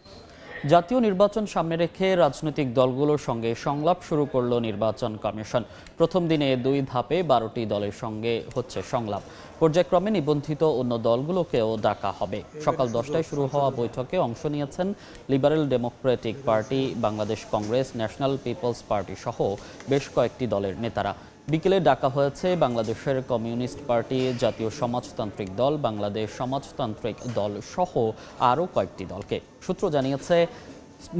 জাতীয় নির্বাচন সামনে রেখে রাজনৈতিক দলগুলোর সঙ্গে সংলাপ শুরু করল নির্বাচন কমিশন। প্রথম দিনে 2 ধাপে 12টি দলের সঙ্গে হচ্ছে সংলাপ। পর্যায়ক্রমে নিবন্ধিত অন্য দলগুলোকেও ডাকা হবে। সকাল 10টায় শুরু হওয়া বৈঠকে অংশ নিয়েছেন Liberal Democratic Party, Bangladesh Congress, National People's Party সহ বেশ কয়েকটি দলের নেতারা। বিকেলে ডাকা হয়েছে বাংলাদেশের কমিউনিস্ট পার্টি, জাতীয় সমাজতান্ত্রিক দল, বাংলাদেশ সমাজতান্ত্রিক দল সহ আরও কয়েকটি দলকে। সূত্র জানিয়েছে,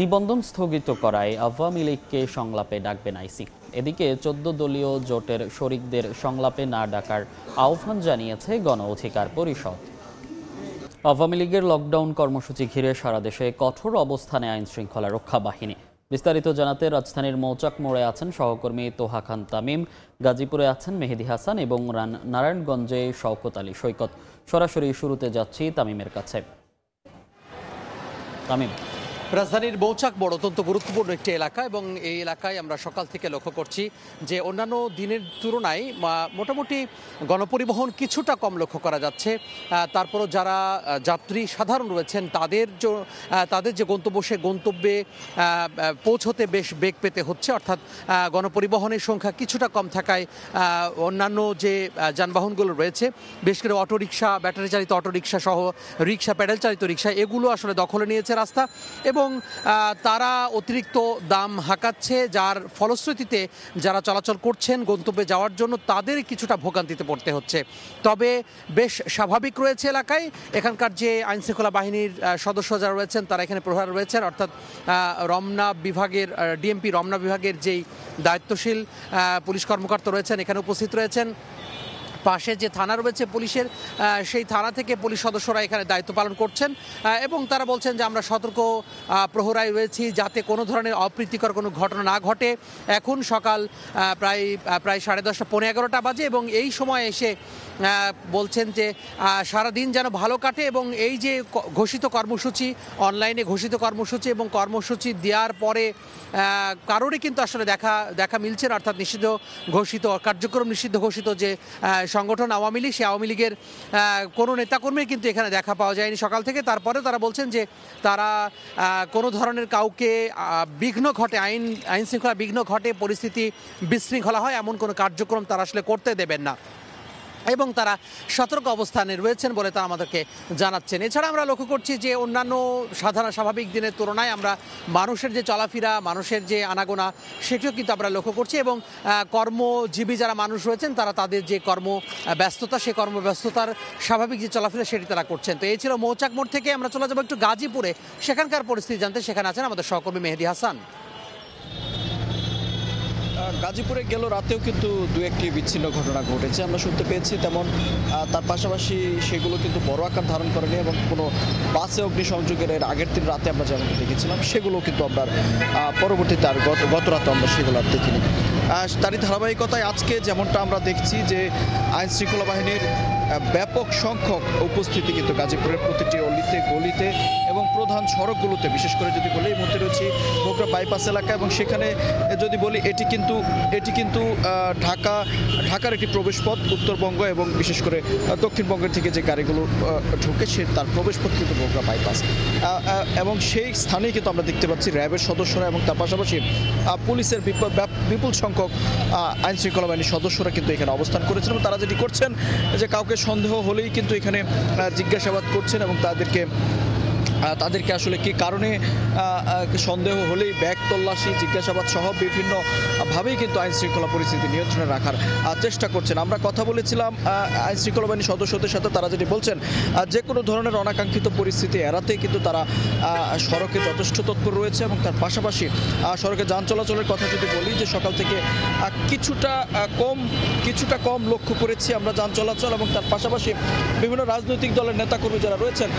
নিবন্ধন স্থগিত করায় আওয়ামী লীগকে সংলাপে ডাকবেন আইসি। এদিকে 14 দলীয় জোটের শরিকদের সংলাপে না ডাকার আহ্বান জানিয়েছে গণ অধিকার পরিষদ। আওয়ামী লীগের লকডাউন কর্মসূচি ঘিরে সারা দেশে কঠোর অবস্থানে আইন শৃঙ্খলা রক্ষা বাহিনী। বিস্তারিত জানাতে রাজধানীর মৌচাক মোড়ে আছেন সহকর্মী তোহা খান তামিম, গাজীপুরে আছেন মেহেদী হাসান এবং নারায়ণগঞ্জে শওকত আলী সৈকত। সরাসরি শুরুতে যাচ্ছি তামিমের কাছে। তামিম, রাজধানীর মৌচাক মোড় অত্যন্ত গুরুত্বপূর্ণ একটি এলাকা এবং এই এলাকায় আমরা সকাল থেকে লক্ষ্য করছি যে অন্যান্য দিনের তুলনায় মোটামুটি গণপরিবহন কিছুটা কম লক্ষ্য করা যাচ্ছে। তারপরও যারা যাত্রী সাধারণ রয়েছেন তাদের যে গন্তব্য সে গন্তব্যে পৌঁছতে বেশ বেগ পেতে হচ্ছে, অর্থাৎ গণপরিবহনের সংখ্যা কিছুটা কম থাকায় অন্যান্য যে যানবাহনগুলো রয়েছে, বিশেষ করে অটোরিকশা, ব্যাটারি চালিত অটোরিকশা সহ রিক্সা, প্যাডেল চালিত রিক্সা, এগুলো আসলে দখলে নিয়েছে রাস্তা এবং তারা অতিরিক্ত দাম হাঁকাচ্ছে, যার ফলশ্রুতিতে যারা চলাচল করছেন গন্তব্যে যাওয়ার জন্য তাদের কিছুটা ভোগান্তিতে পড়তে হচ্ছে। তবে বেশ স্বাভাবিক রয়েছে এলাকায়। এখানকার যে আইনশৃঙ্খলা বাহিনীর সদস্য যারা রয়েছেন তারা এখানে প্রহার রয়েছেন, অর্থাৎ রমনা বিভাগের ডিএমপি রমনা বিভাগের যেই দায়িত্বশীল পুলিশ কর্মকর্তা রয়েছেন এখানে উপস্থিত রয়েছেন। পাশে যে থানা রয়েছে পুলিশের, সেই থানা থেকে পুলিশ সদস্যরা এখানে দায়িত্ব পালন করছেন এবং তারা বলছেন যে আমরা সতর্ক প্রহরায় রয়েছি যাতে কোনো ধরনের অপ্রীতিকর কোনো ঘটনা না ঘটে। এখন সকাল প্রায় 10:30, 11:15 বাজে এবং এই সময় এসে বলছেন যে সারাদিন যেন ভালো কাটে এবং এই যে ঘোষিত কর্মসূচি, অনলাইনে ঘোষিত কর্মসূচি এবং কর্মসূচি দেওয়ার পরে কারোরই কিন্তু আসলে দেখা মিলছে না, অর্থাৎ নিষিদ্ধ ঘোষিত কার্যক্রম, নিষিদ্ধ ঘোষিত যে সংগঠন আওয়ামী লীগ, সেই আওয়ামী লীগের কোনো নেতাকর্মী কিন্তু এখানে দেখা পাওয়া যায়নি সকাল থেকে। তারপরে তারা বলছেন যে তারা কোনো ধরনের কাউকে বিঘ্ন ঘটে, আইন শৃঙ্খলা বিঘ্ন ঘটে, পরিস্থিতি বিশৃঙ্খলা হয় এমন কোনো কার্যক্রম তারা আসলে করতে দেবেন না এবং তারা সতর্ক অবস্থানে রয়েছেন বলে তারা আমাদেরকে জানাচ্ছেন। এছাড়া আমরা লক্ষ্য করছি যে অন্যান্য সাধারণ স্বাভাবিক দিনের তুলনায় আমরা মানুষের যে চলাফেরা, মানুষের যে আনাগোনা সেটিও কিন্তু আমরা লক্ষ্য করছি এবং কর্মজীবী যারা মানুষ রয়েছেন তারা তাদের যে কর্মব্যস্ততা, সেই কর্মব্যস্ততার স্বাভাবিক যে চলাফেরা সেটি তারা করছেন। তো এই ছিল মৌচাক মোড় থেকে। আমরা চলে যাবো একটু গাজীপুরে, সেখানকার পরিস্থিতি জানতে। সেখানে আছেন আমাদের সহকর্মী মেহেদী হাসান। গাজীপুরে গেল রাতেও কিন্তু দু একটি বিচ্ছিন্ন ঘটনা ঘটেছে আমরা শুনতে পেয়েছি, তেমন তার পাশাপাশি সেগুলো কিন্তু বড় আকার ধারণ করেনি এবং কোনো বাসে অগ্নিসংযোগের এর আগের দিন রাতে আমরা যেমনটি দেখেছিলাম সেগুলো কিন্তু আমরা পরবর্তীতে আর গত রাতে আমরা সেগুলো আর দেখিনি। তারই ধারাবাহিকতায় আজকে যেমনটা আমরা দেখছি যে আইন শৃঙ্খলা বাহিনীর ব্যাপক সংখ্যক উপস্থিতি কিন্তু গাজীপুরের প্রতিটি অলিতে গলিতে এবং প্রধান সড়কগুলোতে, বিশেষ করে যদি বলি এই মুহূর্তে রয়েছে বগুড়া বাইপাস এলাকা এবং সেখানে যদি বলি এটি কিন্তু ঢাকার একটি প্রবেশপথ, উত্তরবঙ্গ এবং বিশেষ করে দক্ষিণবঙ্গের থেকে যে গাড়িগুলো ঢুকে তার প্রবেশপথ কিন্তু বগুড়া বাইপাস এবং সেই স্থানেই কিন্তু আমরা দেখতে পাচ্ছি র্যাবের সদস্যরা এবং তার পাশাপাশি পুলিশের বিপুল সংখ্যক আইন শৃঙ্খলা বাহিনীর সদস্যরা কিন্তু এখানে অবস্থান করেছেন এবং তারা যেটি করছেন যে কাউকে সন্দেহ হলেই কিন্তু এখানে জিজ্ঞাসাবাদ করছেন এবং তাদেরকে আসলে কি কারণে সন্দেহ হলেই ব্যাগ তল্লাশি, জিজ্ঞাসাবাদ সহ বিভিন্নভাবেই কিন্তু আইন শৃঙ্খলা পরিস্থিতি নিয়ন্ত্রণে রাখার চেষ্টা করছেন। আমরা কথা বলেছিলাম আইন শৃঙ্খলা বাহিনীর সদস্যদের সাথে, তারা যেটি বলছেন যে কোনো ধরনের অনাকাঙ্ক্ষিত পরিস্থিতি এড়াতে কিন্তু তারা সড়কে যথেষ্ট তৎপর রয়েছে এবং তার পাশাপাশি সড়কে যান চলাচলের কথা যদি বলি যে সকাল থেকে কিছুটা কম লক্ষ্য করেছি আমরা যান চলাচল এবং তার পাশাপাশি বিভিন্ন রাজনৈতিক দলের নেতাকর্মী যারা রয়েছেন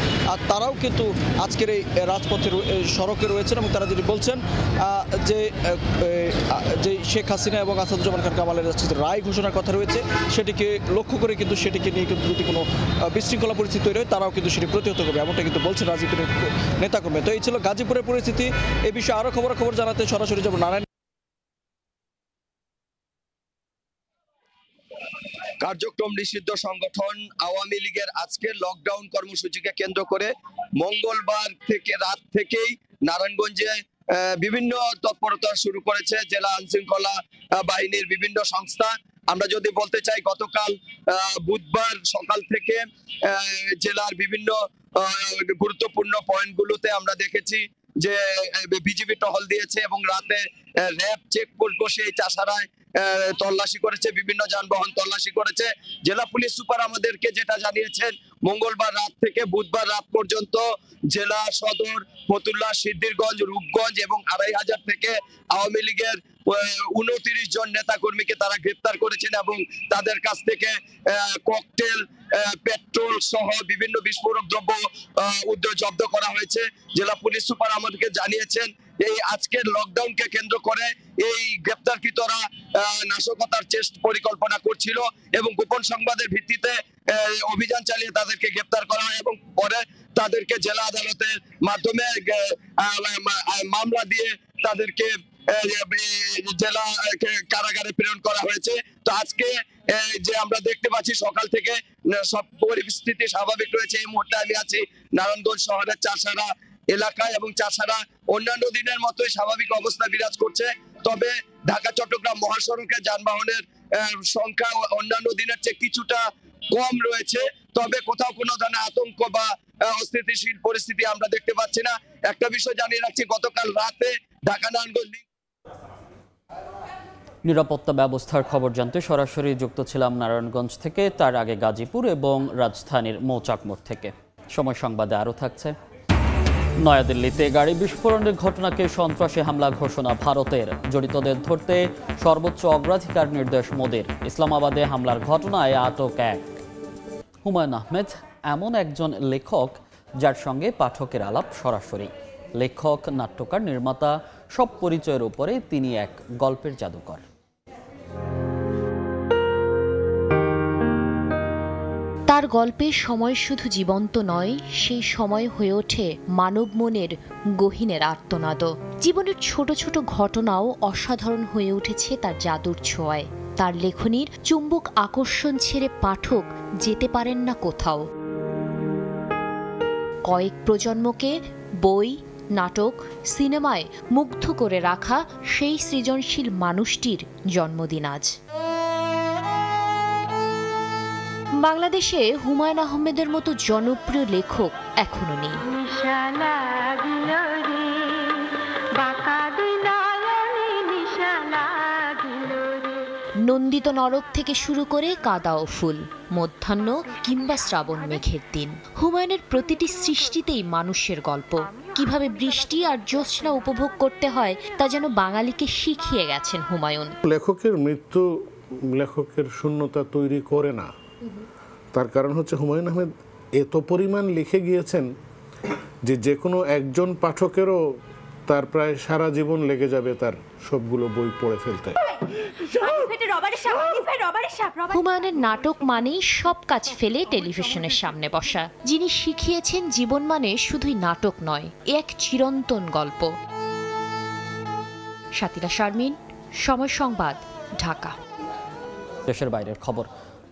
তারাও কিন্তু আজকের এই রাজপথের সড়কে রয়েছেন এবং তারা যেটি বলছেন যে শেখ হাসিনা এবং আসাদুজ্জামান খান কামালের রায় ঘোষণার কথা রয়েছে সেটিকে লক্ষ্য করে কিন্তু সেটিকে নিয়ে কিন্তু যদি কোনো বিশৃঙ্খলা পরিস্থিতি তৈরি হয় তারাও কিন্তু সেটি প্রতিহত করবে, এমনটা কিন্তু বলছেন রাজনীতির নেতাকর্মী। তো এই ছিল গাজীপুরের পরিস্থিতি। এই বিষয়ে আরও খবর জানাতে সরাসরি যাব নারায়ণ। কার্যক্রম নিষিদ্ধ সংগঠন আওয়ামী লীগের আজকের লকডাউন কর্মসূচিকে কেন্দ্র করে মঙ্গলবার থেকে রাত থেকেই নারায়ণগঞ্জে বিভিন্ন তৎপরতা শুরু করেছে জেলা আইনশৃঙ্খলা বাহিনীর বিভিন্ন সংস্থা। আমরা যদি বলতে চাই গতকাল বুধবার সকাল থেকে জেলার বিভিন্ন গুরুত্বপূর্ণ পয়েন্টগুলোতে আমরা দেখেছি যে বিজিবি টহল দিয়েছে এবং রাতে র্যাব চেকপোস্ট বসে এই চাষারায় তল্লাশি করেছে, বিভিন্ন যানবাহন তল্লাশি করেছে। জেলা পুলিশ সুপার আমাদেরকে যেটা জানিয়েছেন মঙ্গলবার রাত থেকে বুধবার রাত পর্যন্ত জেলা সদর, ফতুল্লা, সিদ্ধিরগঞ্জ, রূপগঞ্জ এবং 2500 থেকে আওয়ামী লীগের 29 জন নেতাকর্মীকে তারা গ্রেপ্তার করেছেন এবং তাদের কাছ থেকে ককটেল, পেট্রোল সহ বিভিন্ন বিস্ফোরক দ্রব্য জব্দ করা হয়েছে। জেলা পুলিশ সুপার আমাদেরকে জানিয়েছেন এই আজকের লকডাউনকে কেন্দ্র করে এই গ্রেপ্তারকৃতরা নাশকতার পরিকল্পনা করছিল এবং গোপন সংবাদের ভিত্তিতে অভিযান চালিয়ে তাদেরকে গ্রেপ্তার করা হয় এবং পরে তাদেরকে জেলা আদালতের মাধ্যমে মামলা দিয়ে তাদেরকে জেলা কারাগারে প্রেরণ করা হয়েছে। তো আজকে যে আমরা দেখতে পাচ্ছি সকাল থেকে সব পরিস্থিতি স্বাভাবিক রয়েছে। এই মুহূর্তে আমি আছি নারায়ণগঞ্জ শহরের চাষারা এলাকায় এবং চাষারা অন্যান্য দিনের মতোই স্বাভাবিক অবস্থা বিরাজ করছে। তবে ঢাকা চট্টগ্রাম মহাসড়কে যানবাহনের সংখ্যা অন্যান্য দিনের চেয়ে কিছুটা কম রয়েছে, তবে কোথাও কোনো ধরনের আতঙ্ক বা অস্থিতিশীল পরিস্থিতি আমরা দেখতে পাচ্ছি না। একটা বিষয় জানিয়ে রাখছি, গতকাল রাতে ঢাকা নারায়ণগঞ্জ নিরাপত্তা ব্যবস্থার খবর জানতে সরাসরি যুক্ত ছিলাম নারায়ণগঞ্জ থেকে, তার আগে গাজীপুর এবং রাজধানীর মৌচাক মোড় থেকে। সময় সংবাদে আরও থাকছে। নয়াদিল্লিতে গাড়ি বিস্ফোরণের ঘটনাকে সন্ত্রাসী হামলা ঘোষণা ভারতের, জড়িতদের ধরতে সর্বোচ্চ অগ্রাধিকার নির্দেশ মোদির। ইসলামাবাদে হামলার ঘটনায় আটক এক। হুমায়ুন আহমেদ এমন একজন লেখক যার সঙ্গে পাঠকের আলাপ সরাসরি। লেখক, নাট্যকার, নির্মাতা সব পরিচয়ের উপরে তিনি এক গল্পের জাদুকর। তার গল্পের সময় শুধু জীবন্ত নয়, সেই সময় হয়ে ওঠে মানব মনের গহীনের আর্তনাদ। জীবনের ছোট ছোট ঘটনাও অসাধারণ হয়ে উঠেছে তার জাদুর ছোঁয়ায়। তার লেখনীর চুম্বক আকর্ষণ ছেড়ে পাঠক যেতে পারেন না কোথাও। কয়েক প্রজন্মকে বই, নাটক, সিনেমায় মুগ্ধ করে রাখা সেই সৃজনশীল মানুষটির জন্মদিন আজ। বাংলাদেশে হুমায়ুন আহমেদের মতো জনপ্রিয় লেখক এখনো নেই। নন্দিত নরক থেকে শুরু করে কাদা ও ফুল, মধ্যাহ্ন কিংবা শ্রাবণ মেঘের দিন, হুমায়ুনের প্রতিটি সৃষ্টিতেই মানুষের গল্প। কিভাবে বৃষ্টি আর জ্যোৎস্না উপভোগ করতে হয় তা যেন বাঙালিকে শিখিয়ে গেছেন হুমায়ুন। লেখকের মৃত্যু লেখকের শূন্যতা তৈরি করে না, তার কারণ হচ্ছে হুমায়ুন আহমেদ এত পরিমাণ লিখে গিয়েছেন যে কোনো একজন পাঠকেরও তার প্রায় সারা জীবন লেগে যাবে তার সবগুলো বই পড়ে ফেলতে। হুমায়ুনের নাটক মানেই সব কাজ ফেলে টেলিভিশনের সামনে বসা, যিনি শিখিয়েছেন জীবন মানে শুধুই নাটক নয়, এক চিরন্তন গল্প। সাতিরা শারমিন, সময় সংবাদ, ঢাকা। দেশের বাইরের খবর।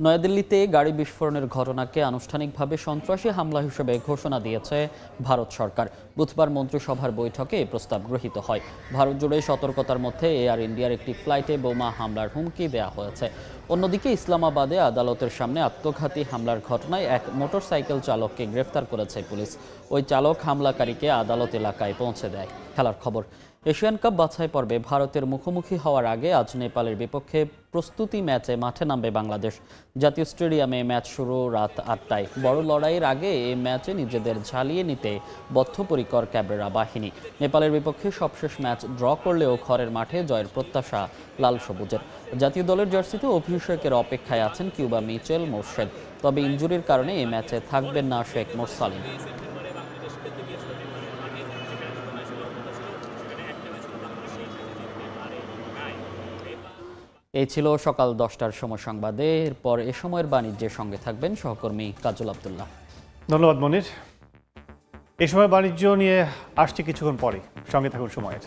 নয়াদিল্লিতে গাড়ি বিস্ফোরণের ঘটনাকে আনুষ্ঠানিকভাবে সন্ত্রাসী হামলা হিসেবে ঘোষণা দিয়েছে ভারত সরকার। বুধবার মন্ত্রিসভার বৈঠকে এই প্রস্তাব গৃহীত হয়। ভারত জুড়ে সতর্কতার মধ্যে এয়ার ইন্ডিয়ার একটি ফ্লাইটে বোমা হামলার হুমকি দেওয়া হয়েছে। অন্যদিকে ইসলামাবাদে আদালতের সামনে আত্মঘাতী হামলার ঘটনায় এক মোটরসাইকেল চালককে গ্রেফতার করেছে পুলিশ। ওই চালক হামলাকারীকে আদালত এলাকায় পৌঁছে দেয়। খেলার খবর। এশিয়ান কাপ বাছাই পর্বে ভারতের মুখোমুখি হওয়ার আগে আজ নেপালের বিপক্ষে প্রস্তুতি ম্যাচে মাঠে নামবে বাংলাদেশ। জাতীয় স্টেডিয়ামে ম্যাচ শুরু রাত 8টায়। বড় লড়াইয়ের আগে এই ম্যাচে নিজেদের ঝালিয়ে নিতে বদ্ধপরিকর ক্যাবরেরা বাহিনী। নেপালের বিপক্ষে সবশেষ ম্যাচ ড্র করলেও ঘরের মাঠে জয়ের প্রত্যাশা লাল সবুজের। জাতীয় দলের জার্সিতে অভিষেকের অপেক্ষায় আছেন কিউবা মিচেল মোর্শেদ, তবে ইনজুরির কারণে এই ম্যাচে থাকবেন না শেখ মোরসালিন। এই ছিল সকাল 10টার সময় সংবাদে। এরপর এ সময়ের বাণিজ্যের সঙ্গে থাকবেন সহকর্মী কাজল আব্দুল্লাহ। ধন্যবাদ মনির। এ সময় বাণিজ্য নিয়ে আসছে কিছুক্ষণ পরে, সঙ্গে থাকুন সময়ের।